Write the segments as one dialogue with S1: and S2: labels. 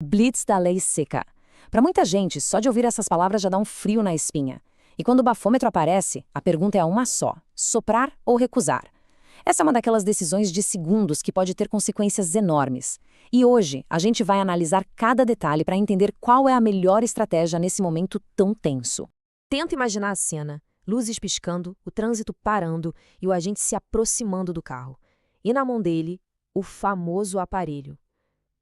S1: Blitz da lei seca. Para muita gente, só de ouvir essas palavras já dá um frio na espinha. E quando o bafômetro aparece, a pergunta é uma só: soprar ou recusar? Essa é uma daquelas decisões de segundos que pode ter consequências enormes. E hoje, a gente vai analisar cada detalhe para entender qual é a melhor estratégia nesse momento tão tenso.
S2: Tenta imaginar a cena: luzes piscando, o trânsito parando e o agente se aproximando do carro. E na mão dele, o famoso aparelho.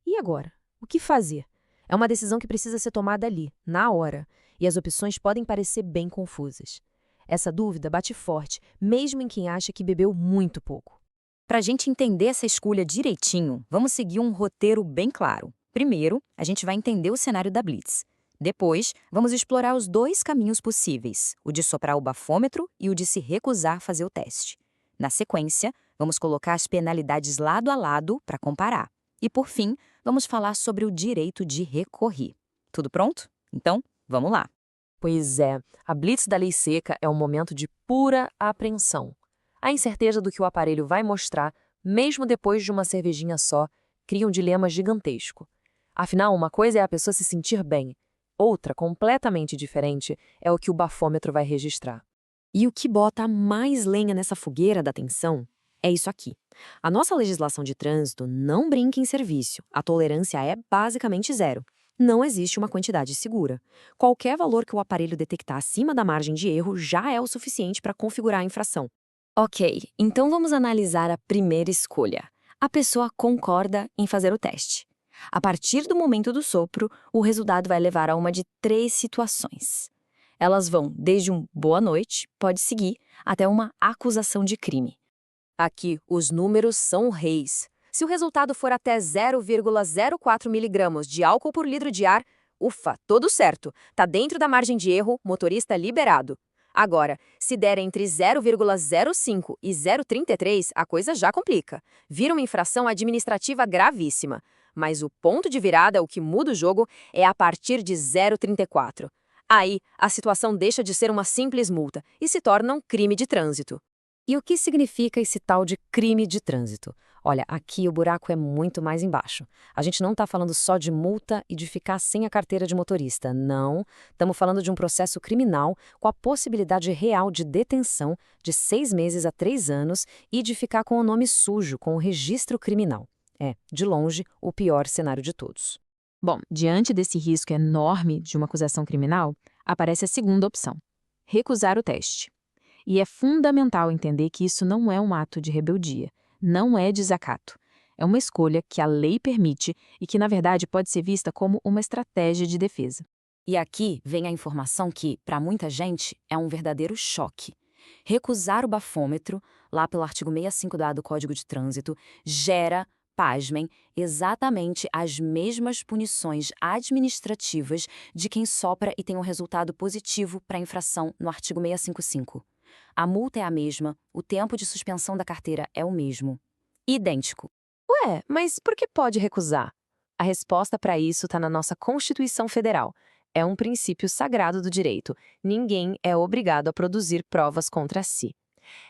S2: E agora? O que fazer? É uma decisão que precisa ser tomada ali, na hora, e as opções podem parecer bem confusas. Essa dúvida bate forte, mesmo em quem acha que bebeu muito pouco.
S1: Para a gente entender essa escolha direitinho, vamos seguir um roteiro bem claro. Primeiro, a gente vai entender o cenário da Blitz. Depois, vamos explorar os dois caminhos possíveis, o de soprar o bafômetro e o de se recusar a fazer o teste. Na sequência, vamos colocar as penalidades lado a lado para comparar. E, por fim, vamos falar sobre o direito de recorrer. Tudo pronto? Então, vamos lá.
S2: Pois é, a blitz da lei seca é um momento de pura apreensão. A incerteza do que o aparelho vai mostrar, mesmo depois de uma cervejinha só, cria um dilema gigantesco. Afinal, uma coisa é a pessoa se sentir bem, outra, completamente diferente, é o que o bafômetro vai registrar.
S3: E o que bota mais lenha nessa fogueira da tensão é isso aqui. A nossa legislação de trânsito não brinca em serviço. A tolerância é basicamente zero. Não existe uma quantidade segura. Qualquer valor que o aparelho detectar acima da margem de erro já é o suficiente para configurar a infração.
S1: Ok, então vamos analisar a primeira escolha. A pessoa concorda em fazer o teste. A partir do momento do sopro, o resultado vai levar a uma de 3 situações. Elas vão desde um boa noite, pode seguir, até uma acusação de crime.
S2: Aqui, os números são reis. Se o resultado for até 0,04 miligramas de álcool por litro de ar, ufa, tudo certo. Tá dentro da margem de erro, motorista liberado. Agora, se der entre 0,05 e 0,33, a coisa já complica. Vira uma infração administrativa gravíssima. Mas o ponto de virada, o que muda o jogo, é a partir de 0,34. Aí, a situação deixa de ser uma simples multa e se torna um crime de trânsito.
S1: E o que significa esse tal de crime de trânsito? Olha, aqui o buraco é muito mais embaixo. A gente não está falando só de multa e de ficar sem a carteira de motorista, não. Estamos falando de um processo criminal com a possibilidade real de detenção de 6 meses a 3 anos e de ficar com o nome sujo, com o registro criminal. É, de longe, o pior cenário de todos.
S4: Bom, diante desse risco enorme de uma acusação criminal, aparece a segunda opção: recusar o teste. E é fundamental entender que isso não é um ato de rebeldia, não é desacato. É uma escolha que a lei permite e que, na verdade, pode ser vista como uma estratégia de defesa.
S1: E aqui vem a informação que, para muita gente, é um verdadeiro choque. Recusar o bafômetro, lá pelo artigo 65A do Código de Trânsito, gera, pasmem, exatamente as mesmas punições administrativas de quem sopra e tem um resultado positivo para a infração no artigo 655. A multa é a mesma, o tempo de suspensão da carteira é o mesmo. Idêntico.
S2: Ué, mas por que pode recusar? A resposta para isso está na nossa Constituição Federal. É um princípio sagrado do direito. Ninguém é obrigado a produzir provas contra si.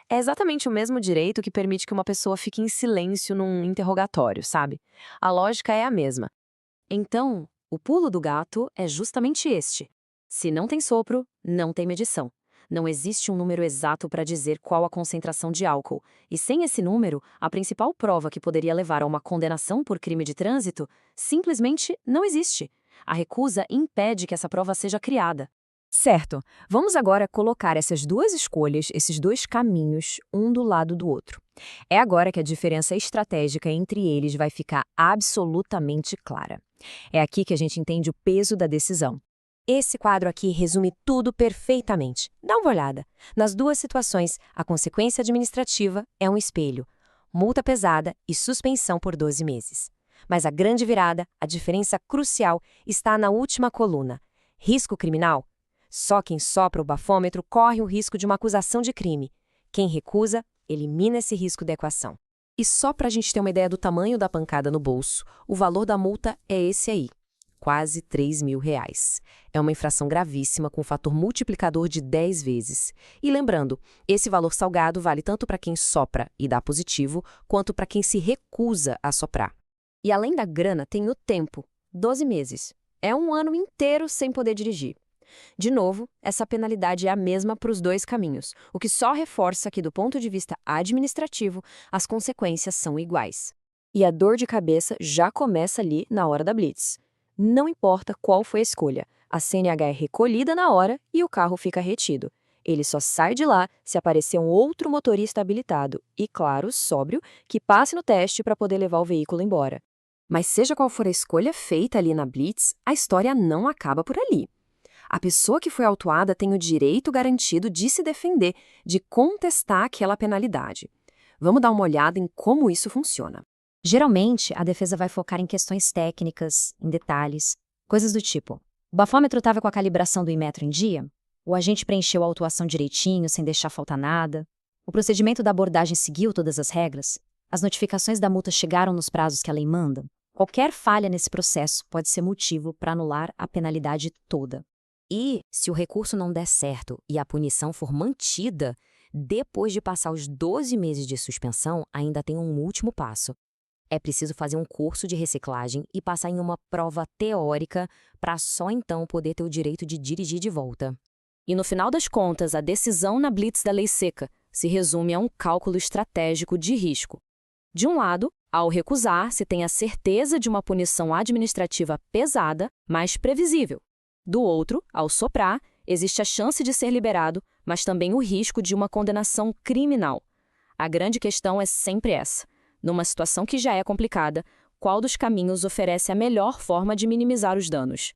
S2: É exatamente o mesmo direito que permite que uma pessoa fique em silêncio num interrogatório, sabe? A lógica é a mesma.
S1: Então, o pulo do gato é justamente este. Se não tem sopro, não tem medição. Não existe um número exato para dizer qual a concentração de álcool. E sem esse número, a principal prova que poderia levar a uma condenação por crime de trânsito simplesmente não existe. A recusa impede que essa prova seja criada.
S2: Certo. Vamos agora colocar essas duas escolhas, esses dois caminhos, um do lado do outro. É agora que a diferença estratégica entre eles vai ficar absolutamente clara. É aqui que a gente entende o peso da decisão. Esse quadro aqui resume tudo perfeitamente. Dá uma olhada. Nas duas situações, a consequência administrativa é um espelho, multa pesada e suspensão por 12 meses. Mas a grande virada, a diferença crucial, está na última coluna. Risco criminal? Só quem sopra o bafômetro corre o risco de uma acusação de crime. Quem recusa, elimina esse risco da equação. E só para a gente ter uma ideia do tamanho da pancada no bolso, o valor da multa é esse aí. Quase R$3.000. É uma infração gravíssima com fator multiplicador de 10 vezes. E lembrando, esse valor salgado vale tanto para quem sopra e dá positivo, quanto para quem se recusa a soprar. E além da grana, tem o tempo.
S3: 12 meses. É um ano inteiro sem poder dirigir. De novo, essa penalidade é a mesma para os dois caminhos, o que só reforça que, do ponto de vista administrativo, as consequências são iguais. E a dor de cabeça já começa ali na hora da blitz. Não importa qual foi a escolha, a CNH é recolhida na hora e o carro fica retido. Ele só sai de lá se aparecer um outro motorista habilitado e, claro, sóbrio, que passe no teste para poder levar o veículo embora. Mas seja qual for a escolha feita ali na blitz, a história não acaba por ali. A pessoa que foi autuada tem o direito garantido de se defender, de contestar aquela penalidade. Vamos dar uma olhada em como isso funciona.
S2: Geralmente, a defesa vai focar em questões técnicas, em detalhes, coisas do tipo: o bafômetro estava com a calibração do Inmetro em dia? O agente preencheu a autuação direitinho, sem deixar faltar nada? O procedimento da abordagem seguiu todas as regras? As notificações da multa chegaram nos prazos que a lei manda? Qualquer falha nesse processo pode ser motivo para anular a penalidade toda.
S3: E, se o recurso não der certo e a punição for mantida, depois de passar os 12 meses de suspensão, ainda tem um último passo. É preciso fazer um curso de reciclagem e passar em uma prova teórica para só então poder ter o direito de dirigir de volta. E no final das contas, a decisão na blitz da lei seca se resume a um cálculo estratégico de risco. De um lado, ao recusar, se tem a certeza de uma punição administrativa pesada, mas previsível. Do outro, ao soprar, existe a chance de ser liberado, mas também o risco de uma condenação criminal. A grande questão é sempre essa. Numa situação que já é complicada, qual dos caminhos oferece a melhor forma de minimizar os danos?